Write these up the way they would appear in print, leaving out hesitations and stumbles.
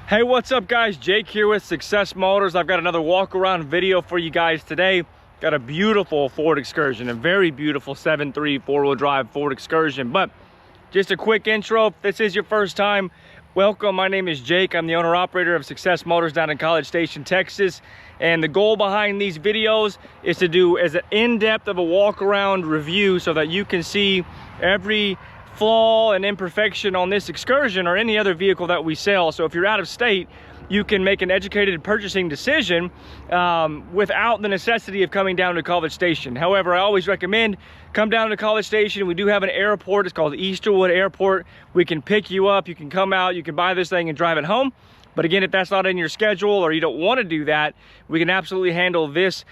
Hey, what's up guys? Jake here with Success Motors. I've got another walk around video for you guys today. Got a beautiful Ford Excursion, a very beautiful 7.3 four-wheel drive Ford Excursion. But just a quick intro, if this is your first time, welcome. My name is Jake. I'm the owner operator of Success Motors down in College Station, Texas. And the goal behind these videos is to do as an in-depth of a walk around review so that you can see every flaw and imperfection on this Excursion or any other vehicle that we sell. So if you're out of state, you can make an educated purchasing decision without the necessity of coming down to College Station. However, I always recommend come down to College Station. We do have an airport. It's called Easterwood Airport. We can pick you up. You can come out. You can buy this thing and drive it home. But again, if that's not in your schedule or you don't want to do that, we can absolutely handle this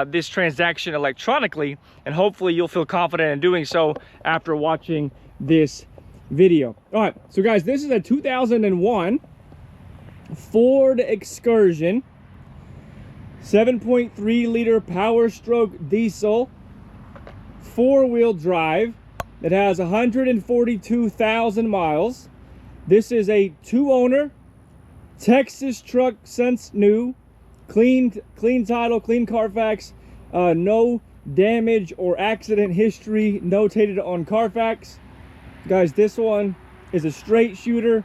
this transaction electronically, and hopefully you'll feel confident in doing so after watching this video. All right, so guys, this is a 2001 Ford Excursion 7.3 liter Powerstroke Diesel four-wheel drive that has 142,000 miles. This is a two-owner Texas truck since new, clean title, clean Carfax, no damage or accident history notated on Carfax. Guys, this one is a straight shooter.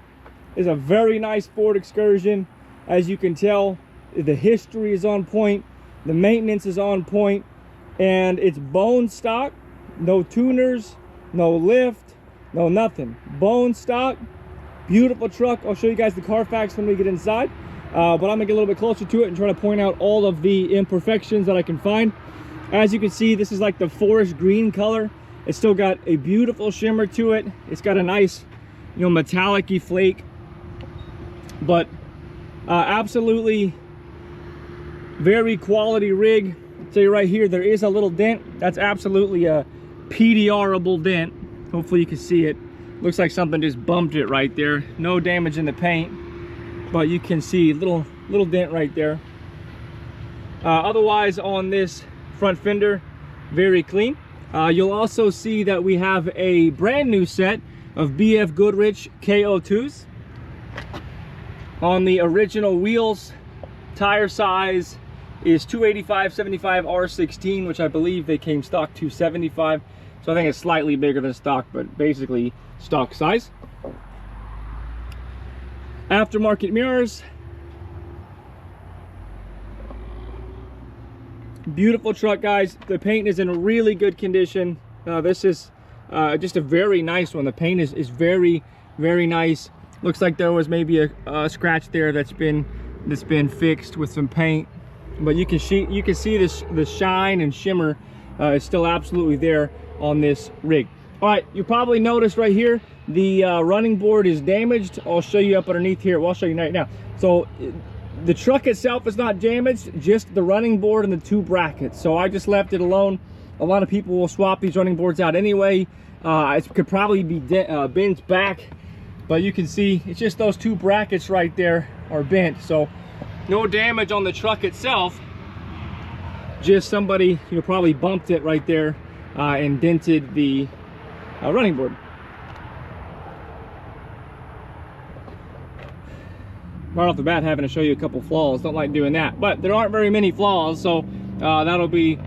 Is a very nice Ford Excursion. As you can tell, the history is on point, the maintenance is on point, and it's bone stock, no tuners, no lift, no nothing. Bone stock, beautiful truck. I'll show you guys the Carfax when we get inside, but I'm gonna get a little bit closer to it and try to point out all of the imperfections that I can find. As you can see, this is like the forest green color. It's still got a beautiful shimmer to it. It's got a nice, metallic-y flake. But absolutely very quality rig. I'll tell you right here, there is a little dent. That's absolutely a PDR-able dent. Hopefully you can see it. Looks like something just bumped it right there. No damage in the paint, but you can see little dent right there. Otherwise, on this front fender, very clean. You'll also see that we have a brand new set of BFG K02s on the original wheels. Tire size is 285/75 R16, which I believe they came stock 275. So I think it's slightly bigger than stock, but basically stock size. Aftermarket mirrors. Beautiful truck, guys. The paint is in really good condition. This is just a very nice one. The paint is very, very nice. Looks like there was maybe a scratch there that's been fixed with some paint, but you can see the shine and shimmer is still absolutely there on this rig. All right, you probably noticed right here the running board is damaged. I'll show you up underneath here. Well, I'll show you right now. So the truck itself is not damaged, just the running board and the two brackets. So I just left it alone. A lot of people will swap these running boards out anyway. It could probably be bent back, but you can see it's just those two brackets right there are bent. So no damage on the truck itself, just somebody probably bumped it right there and dented the running board. Right off the bat, having to show you a couple flaws. Don't like doing that, but there aren't very many flaws, so that'll be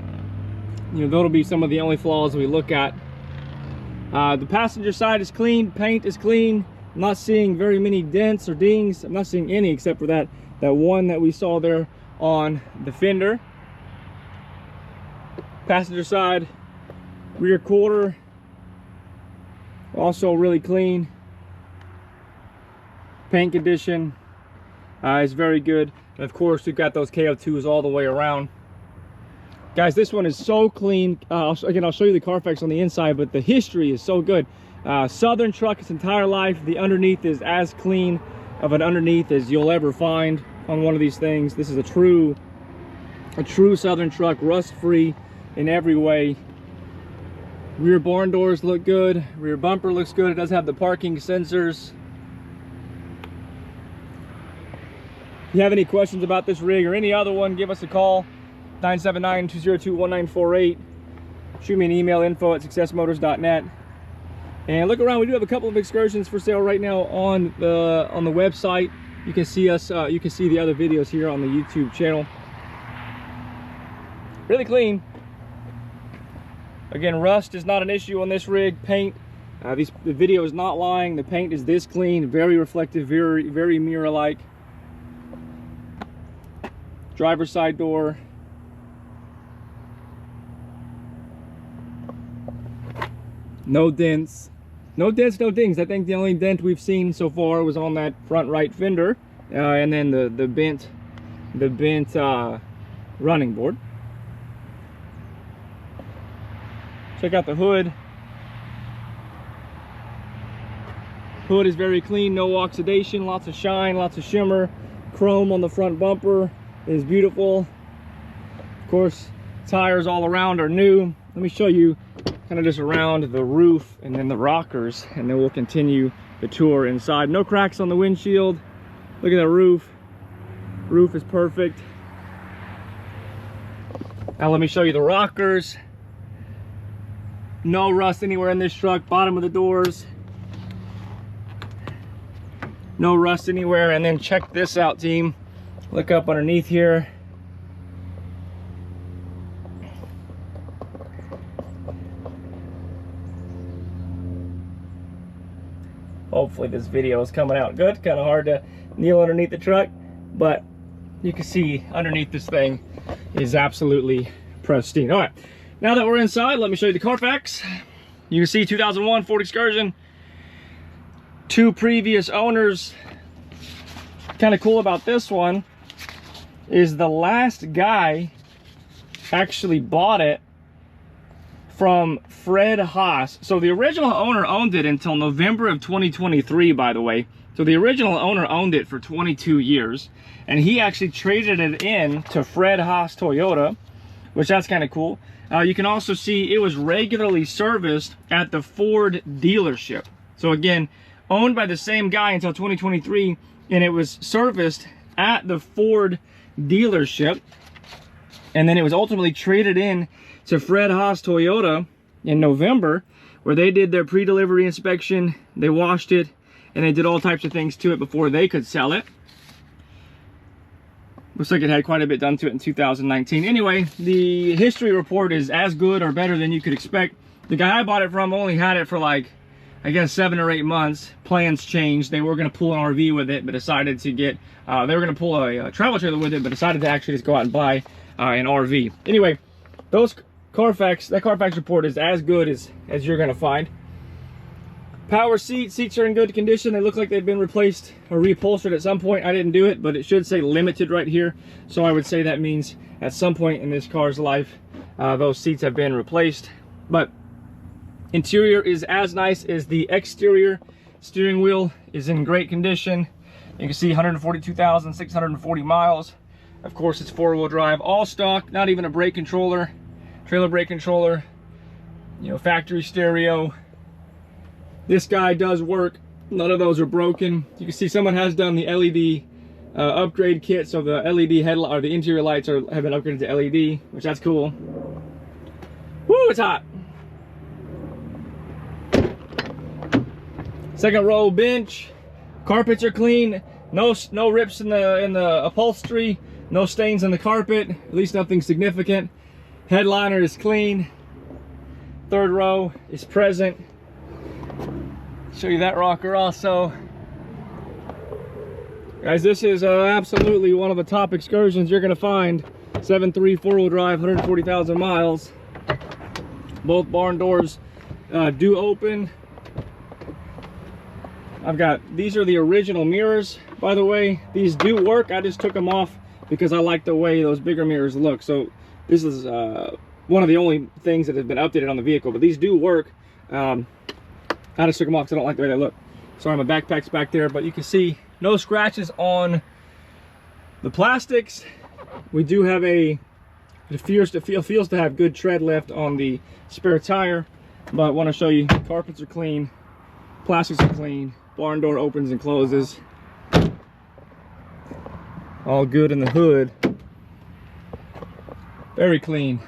some of the only flaws we look at. The passenger side is clean, paint is clean. I'm not seeing very many dents or dings. I'm not seeing any except for that one that we saw there on the fender. Passenger side, rear quarter, also really clean. Paint condition is very good. And of course, we've got those K02s all the way around. Guys, this one is so clean. Again, I'll show you the Carfax on the inside, but the history is so good. Southern truck its entire life. The underneath is as clean of an underneath as you'll ever find on one of these things. This is a true Southern truck, rust-free in every way. Rear barn doors look good. Rear bumper looks good. It does have the parking sensors. If you have any questions about this rig or any other one, give us a call, 979-202-1948. Shoot me an email, info@successmotors.net. And look around, we do have a couple of Excursions for sale right now on the website. You can see us, you can see the other videos here on the YouTube channel. Really clean. Again, rust is not an issue on this rig. Paint, the video is not lying. The paint is this clean, very reflective, very mirror-like. Driver's side door. No dents. No dents, no dings. I think the only dent we've seen so far was on that front right fender, and then the bent running board. Check out the hood. Hood is very clean, no oxidation, lots of shine, lots of shimmer. Chrome on the front bumper is beautiful. Of course, tires all around are new. Let me show you kind of just around the roof and then the rockers, and then we'll continue the tour inside. No cracks on the windshield. Look at the roof. Roof is perfect. Now let me show you the rockers. No rust anywhere in this truck. Bottom of the doors. No rust anywhere. And then check this out, team. Look up underneath here. Hopefully this video is coming out good. Kind of hard to kneel underneath the truck, but you can see underneath this thing is absolutely pristine. All right, now that we're inside, let me show you the Carfax. You can see 2001 Ford Excursion, 2 previous owners. Kind of cool about this one is the last guy actually bought it from Fred Haas. So the original owner owned it until November of 2023, by the way. So the original owner owned it for 22 years, and he actually traded it in to Fred Haas Toyota, which that's kind of cool. You can also see it was regularly serviced at the Ford dealership. So again, owned by the same guy until 2023, and it was serviced at the Ford dealership, and then it was ultimately traded in to Fred Haas Toyota in November, where they did their pre-delivery inspection, they washed it, and they did all types of things to it before they could sell it. Looks like it had quite a bit done to it in 2019. Anyway, the history report is as good or better than you could expect. The guy I bought it from only had it for like, I guess 7 or 8 months. Plans changed. They were going to pull an RV with it, but decided to get, they were going to pull a travel trailer with it, but decided to actually just go out and buy an RV. Anyway, that Carfax report is as good as you're going to find. Power seats are in good condition. They look like they've been replaced or reupholstered at some point. I didn't do it, but it should say limited right here. So I would say that means at some point in this car's life, those seats have been replaced. But interior is as nice as the exterior. Steering wheel is in great condition. You can see 142,640 miles. Of course, it's 4-wheel drive, all stock, not even a brake controller, trailer brake controller, you know, factory stereo. This guy does work. None of those are broken. You can see someone has done the LED upgrade kit, so the LED headlight or the interior lights have been upgraded to LED, which that's cool. Woo, it's hot. Second row bench. Carpets are clean. No rips in the upholstery. No stains on the carpet. At least nothing significant. Headliner is clean. Third row is present. Show you that rocker also. Guys, this is absolutely one of the top Excursions you're gonna find. 7.3 4-wheel drive, 140,000 miles. Both barn doors do open. These are the original mirrors, by the way. These do work. I just took them off because I like the way those bigger mirrors look. So this is one of the only things that has been updated on the vehicle, but these do work. I just took them off because I don't like the way they look. Sorry, my backpack's back there, but you can see no scratches on the plastics. We do have it feels to have good tread left on the spare tire, but I want to show you carpets are clean, plastics are clean, barn door opens and closes. All good in the hood. Very clean.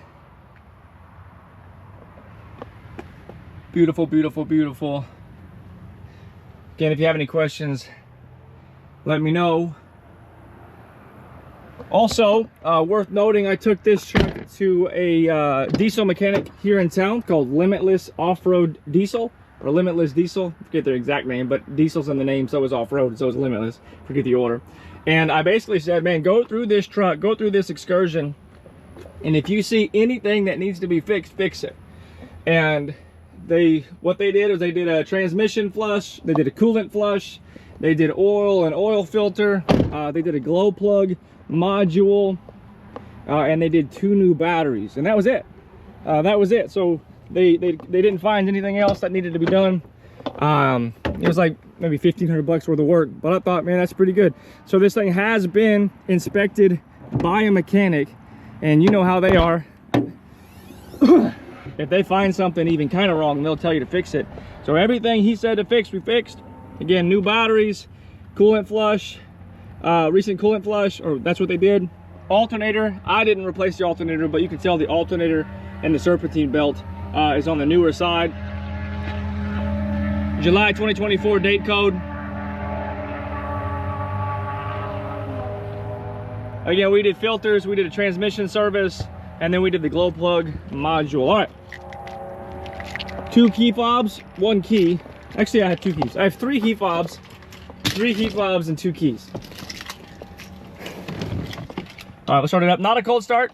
Beautiful, beautiful, beautiful. Again, if you have any questions, let me know. Also, worth noting, I took this truck to a diesel mechanic here in town called Limitless Off-Road Diesel, or Limitless Diesel. I forget their exact name, but diesel's in the name, so is off-road, so is Limitless. Forget the order. And I basically said, man, go through this truck, go through this Excursion, and if you see anything that needs to be fixed, fix it. And what they did was they did a transmission flush, they did a coolant flush, they did oil and oil filter, they did a glow plug module, and they did 2 new batteries, and that was it. So they didn't find anything else that needed to be done. It was like maybe 1,500 bucks worth of work, but I thought, man, that's pretty good. So this thing has been inspected by a mechanic, and you know how they are. If they find something even kind of wrong, they'll tell you to fix it. So everything he said to fix, we fixed. Again, new batteries, coolant flush, recent coolant flush, or that's what they did. Alternator, I didn't replace the alternator, but you can tell the alternator and the serpentine belt is on the newer side. July 2024 date code. Again, we did filters, we did a transmission service, and then we did the glow plug module. All right, 2 key fobs, 1 key. Actually, I have 2 keys. I have 3 key fobs, 3 key fobs, and 2 keys. All right, let's start it up. Not a cold start,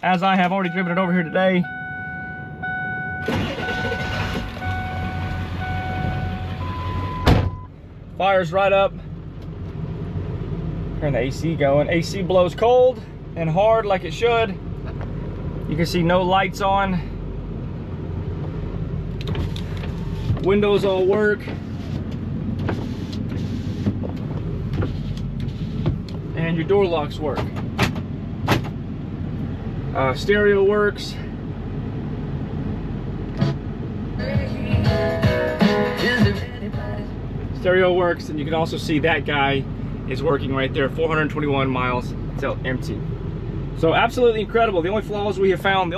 as I have already driven it over here today. Fires right up. Turn the AC going. AC blows cold and hard like it should. You can see no lights on. Windows all work. And your door locks work. Stereo works. Stereo works, and you can also see that guy is working right there. 421 miles till empty. So absolutely incredible. The only flaws we have found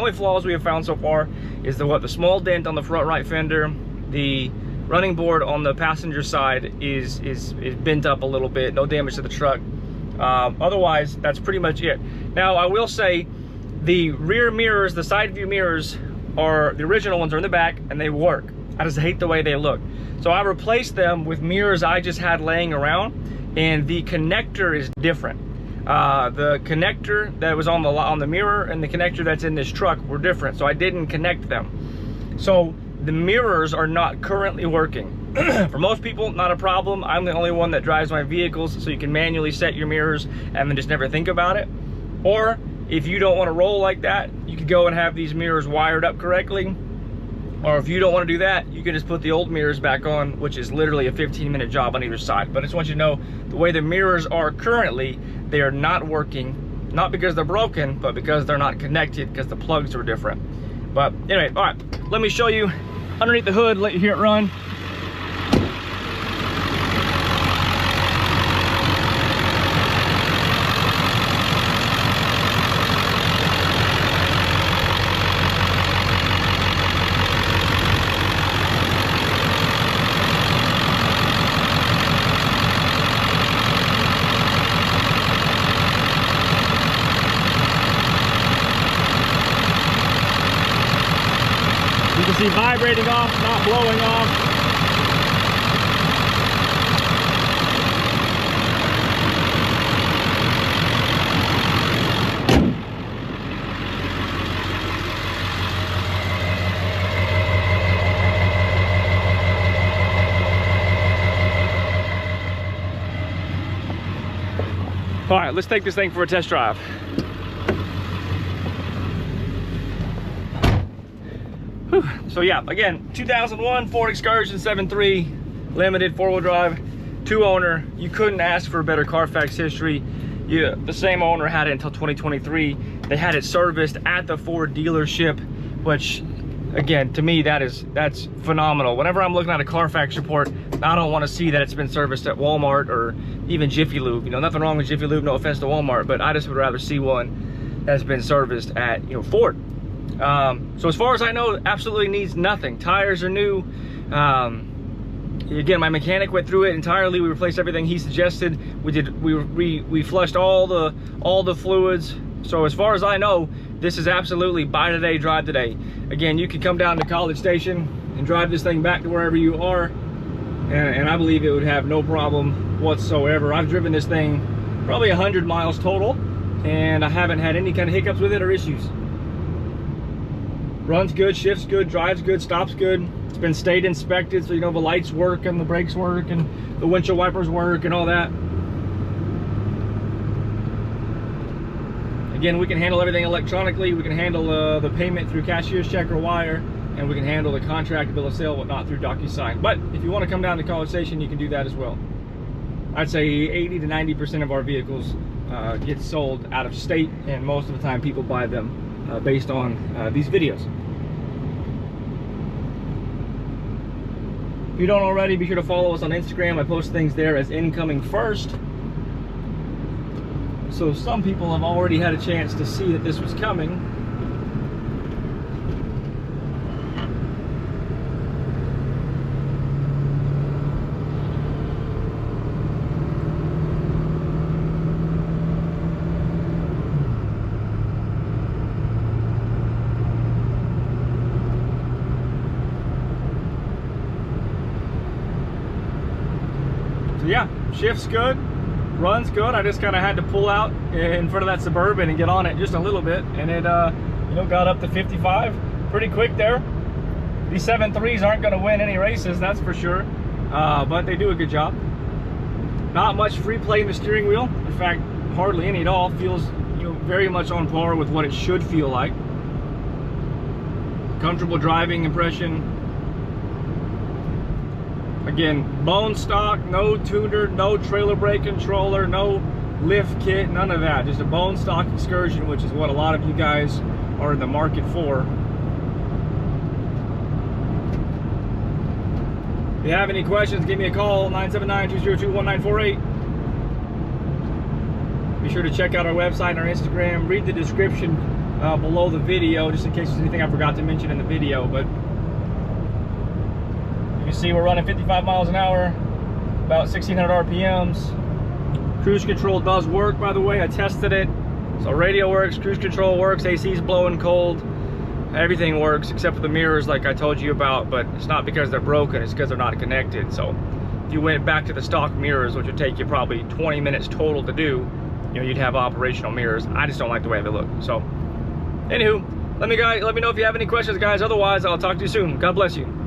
so far is the small dent on the front right fender. The running board on the passenger side is bent up a little bit. No damage to the truck. Otherwise, that's pretty much it. Now, I will say the rear mirrors, the side view mirrors, are the original ones are in the back, and they work. I just hate the way they look. So I replaced them with mirrors I just had laying around, and the connector is different. The connector that was on the mirror and the connector that's in this truck were different, so I didn't connect them. So the mirrors are not currently working. For most people, not a problem. I'm the only one that drives my vehicles, so you can manually set your mirrors and then just never think about it. Or if you don't want to roll like that, you could go and have these mirrors wired up correctly. Or if you don't want to do that, you can just put the old mirrors back on, which is literally a 15-minute job on either side. But I just want you to know, the way the mirrors are currently, they are not working. Not because they're broken, but because they're not connected, because the plugs are different. But anyway, all right, let me show you underneath the hood, let you hear it run. You can see vibrating off, not blowing off. All right, let's take this thing for a test drive. So yeah, again, 2001 Ford Excursion 7.3 Limited 4-wheel drive, 2-owner. You couldn't ask for a better Carfax history. The same owner had it until 2023. They had it serviced at the Ford dealership, which, again, to me, that's phenomenal. Whenever I'm looking at a Carfax report, I don't want to see that it's been serviced at Walmart or even Jiffy Lube. You know, nothing wrong with Jiffy Lube, no offense to Walmart, but I just would rather see one that's been serviced at, you know, Ford. So as far as I know, absolutely needs nothing. Tires are new. Again, my mechanic went through it entirely. We replaced everything he suggested. We flushed all the fluids. So as far as I know, this is absolutely buy today, drive today. Again, you can come down to College Station and drive this thing back to wherever you are, and I believe it would have no problem whatsoever. I've driven this thing probably 100 miles total, and I haven't had any kind of hiccups with it or issues. Runs good, shifts good, drives good, stops good. It's been state inspected, so you know the lights work and the brakes work and the windshield wipers work and all that. Again, we can handle everything electronically. We can handle the payment through cashier's check or wire, and we can handle the contract, bill of sale, whatnot through DocuSign. But if you want to come down to College Station, you can do that as well. I'd say 80 to 90% of our vehicles get sold out of state, and most of the time people buy them based on these videos. If you don't already, be sure to follow us on Instagram. I post things there as incoming first. So some people have already had a chance to see that this was coming. So yeah, shifts good. Runs good. I just kind of had to pull out in front of that Suburban and get on it just a little bit, and it you know, got up to 55 pretty quick there. These 7.3s aren't going to win any races, that's for sure, but they do a good job. Not much free play in the steering wheel. In fact, hardly any at all. Feels, you know, very much on par with what it should feel like. Comfortable driving impression. Again, bone stock, no tuner, no trailer brake controller, no lift kit, none of that. Just a bone stock Excursion, which is what a lot of you guys are in the market for. If you have any questions, give me a call, 979-202-1948. Be sure to check out our website and our Instagram. Read the description below the video, just in case there's anything I forgot to mention in the video. But you see we're running 55 miles an hour, about 1600 RPMs. Cruise control does work, by the way. I tested it. So radio works, cruise control works, AC's blowing cold. Everything works except for the mirrors, like I told you about, but it's not because they're broken, it's because they're not connected. So if you went back to the stock mirrors, which would take you probably 20 minutes total to do, you know, you'd have operational mirrors. I just don't like the way they look. So anywho, let me know if you have any questions, guys. Otherwise, I'll talk to you soon. God bless you.